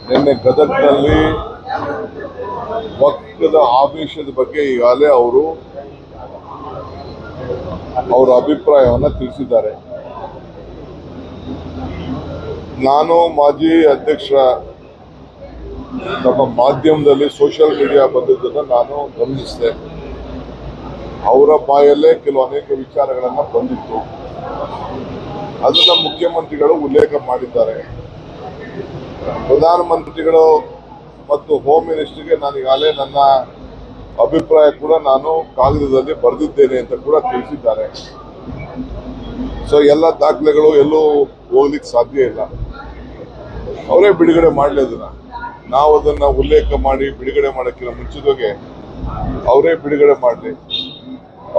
ನಿನ್ನೆ ಗದಗದಲ್ಲಿ ವಕ್ಫದ ಆಮಿಷದ ಬಗ್ಗೆ ಈಗಾಗಲೇ ಅವರ ಅಭಿಪ್ರಾಯವನ್ನು ತಿಳಿಸಿದ್ದಾರೆ. ನಾನು ಮಾಜಿ ಅಧ್ಯಕ್ಷ ನಮ್ಮ ಮಾಧ್ಯಮದಲ್ಲಿ ಸೋಷಿಯಲ್ ಮೀಡಿಯಾ ಬಂದಿದ್ದನ್ನು ನಾನು ಗಮನಿಸಿದೆ. ಅವರ ಬಾಯಲ್ಲೇ ಅನೇಕ ವಿಚಾರಗಳನ್ನು ಬಂದಿತ್ತು. ಅದನ್ನ ಮುಖ್ಯಮಂತ್ರಿಗಳು ಉಲ್ಲೇಖ ಮಾಡಿದ್ದಾರೆ. ಪ್ರಧಾನಮಂತ್ರಿಗಳು ಮತ್ತು ಹೋಮ್ ಮಿನಿಸ್ಟರ್ಗೆ ನಾನು ಈಗಾಗಲೇ ನನ್ನ ಅಭಿಪ್ರಾಯ ಕೂಡ ನಾನು ಕಾಗದದಲ್ಲಿ ಬರೆದಿದ್ದೇನೆ ಅಂತ ಕೂಡ ತಿಳಿಸಿದ್ದಾರೆ. ಸೊ ಎಲ್ಲ ದಾಖಲೆಗಳು ಎಲ್ಲೂ ಹೋಗ್ಲಿಕ್ಕೆ ಸಾಧ್ಯ ಇಲ್ಲ. ಅವರೇ ಬಿಡುಗಡೆ ಮಾಡಲಿ. ಅದನ್ನ ನಾವು ಅದನ್ನ ಉಲ್ಲೇಖ ಮಾಡಿ ಬಿಡುಗಡೆ ಮಾಡೋಕ್ಕಿಂತ ಮುಂಚಿತವಾಗಿ ಅವರೇ ಬಿಡುಗಡೆ ಮಾಡಲಿ.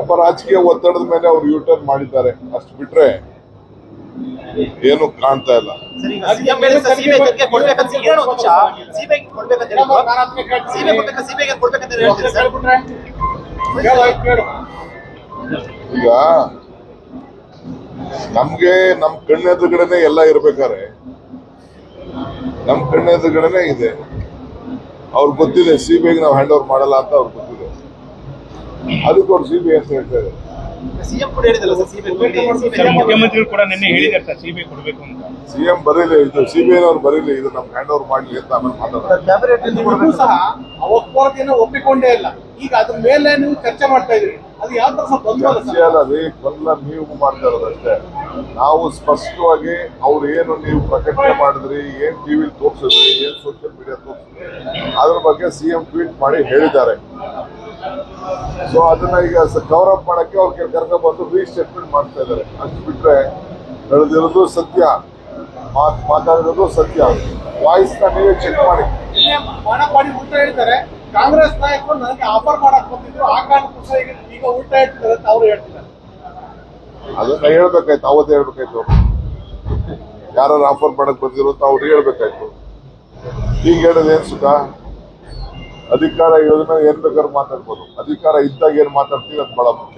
ಒಬ್ಬ ರಾಜಕೀಯ ಒತ್ತಡದ ಮೇಲೆ ಅವರು ಯೂಟರ್ನ್ ಮಾಡಿದ್ದಾರೆ, ಅಷ್ಟು ಬಿಟ್ರೆ ಏನು ಕಾಣ್ತಾ ಇಲ್ಲ. ಈಗ ನಮ್ಗೆ ನಮ್ ಕಣ್ಣೆದುರುಗಡೆನೆ ಎಲ್ಲ ಇರ್ಬೇಕಾರೆ ನಮ್ ಕಣ್ಣೆದುರುಗಡೆನೆ ಇದೆ. ಅವ್ರಿಗೆ ಗೊತ್ತಿದೆ ಸಿಬಿಐಗೆ ನಾವು ಹ್ಯಾಂಡ್ ಓವರ್ ಮಾಡಲ್ಲ ಅಂತ ಅವ್ರಿಗೆ ಗೊತ್ತಿದೆ. ಅದಕ್ಕೆ ಅವ್ರು ಸಿಬಿಐ ಅಂತ ಹೇಳ್ತಾ ಇದ್ದಾರೆ. ಮುಖ್ಯಮಂತ್ರಿಗಳು ಕೂಡ ನಿನ್ನೆ ಹೇಳಿದ್ದಾರೆ ಸರ್ ಸಿಬಿಐ ಕೊಡಬೇಕು ಅಂತ. ಸಿಎಂ ಬರೀಲಿ, ಇದು ಸಿಬಿಐನವ್ರು ಬರೀಲಿ, ಇದು ನಮ್ಗೆ ಹ್ಯಾಂಡ್ ಓವರ್ ಮಾಡ್ಲಿ ಅಂತ ಆಮೇಲೆ ಮಾತಾಡೋದು. ಸಹ ಒಪ್ಪಿಕೊಂಡೇ ಇಲ್ಲ. ಈಗ ಅದ್ರ ಮೇಲೆ ನೀವು ಚರ್ಚೆ ಮಾಡ್ತಾ ಇದ್ರಿ, ಅದು ಯಾವ ತರ ಚರ್ಚೆ ಅಲ್ಲ ರೀ, ಗೊಂದಲ ನೀವು ಮಾಡ್ತಾ ಇರೋದಷ್ಟೇ. ನಾವು ಸ್ಪಷ್ಟವಾಗಿ ಅವ್ರು ಏನು ನೀವು ಪ್ರಕಟಣೆ ಮಾಡಿದ್ರಿ, ಏನ್ ಟಿವಿ ತೋರಿಸಿದ್ರಿ, ಏನ್ ಸೋಷಿಯಲ್ ಮೀಡಿಯಾ ತೋರಿಸಿದ್ರಿ, ಅದ್ರ ಬಗ್ಗೆ ಸಿಎಂ ಟ್ವೀಟ್ ಮಾಡಿ ಹೇಳಿದ್ದಾರೆ. ಸೊ ಅದನ್ನ ಈಗ ಕವರ್ ಅಪ್ ಮಾಡಕ್ಕೆ ಅವ್ರಿಗೆ ಕರ್ಕೊಂಡು ಬಂದು ರೀಸ್ಟೇಟ್ಮೆಂಟ್ ಮಾಡ್ತಾ ಇದ್ದಾರೆ. ಅಷ್ಟು ಬಿಟ್ರೆ ನಡೆದಿರೋದು ಸತ್ಯ, ಮಾತಾಡಿರೋದು ಸತ್ಯ. ವಾಯ್ಸ್ ನ ನೀವೇ ಚೆಕ್ ಮಾಡಿ. ಮಾಡಿ ಉಲ್ಟಾ ಹೇಳ್ತಾರೆ. ಕಾಂಗ್ರೆಸ್ ನಾಯಕರು ನನಗೆ ಆಫರ್ ಮಾಡಕ್ ಬಂದಿದ್ರು, ಆ ಕಾರಣಕ್ಕೂ ಈಗ ಉಲ್ಟಾ ಹೇಳ್ತಿದ್ದಾರೆ ಅಂತ ಅವ್ರು ಹೇಳ್ತಿದ್ದಾರೆ. ಅದನ್ನ ಹೇಳ್ಬೇಕಾಯ್ತು, ಅವತ್ತೇ ಹೇಳ್ಬೇಕಾಯ್ತು. ಯಾರು ಆಫರ್ ಮಾಡಕ್ ಬಂದಿರೋ ಅಂತ ಅವ್ರು ಹೇಳ್ಬೇಕಾಯ್ತು. ಈಗ ಹೇಳೋದು ಏನ್ ಸುಖ? ಅಧಿಕಾರ ಇರೋದನ್ನ ಏನ್ ಬೇಕಾದ್ರೂ ಮಾತಾಡ್ಬೋದು. ಅಧಿಕಾರ ಇದ್ದಾಗ ಏನ್ ಮಾತಾಡ್ತೀವಿ ಅದು ಬಹಳ ಮುಖ್ಯ.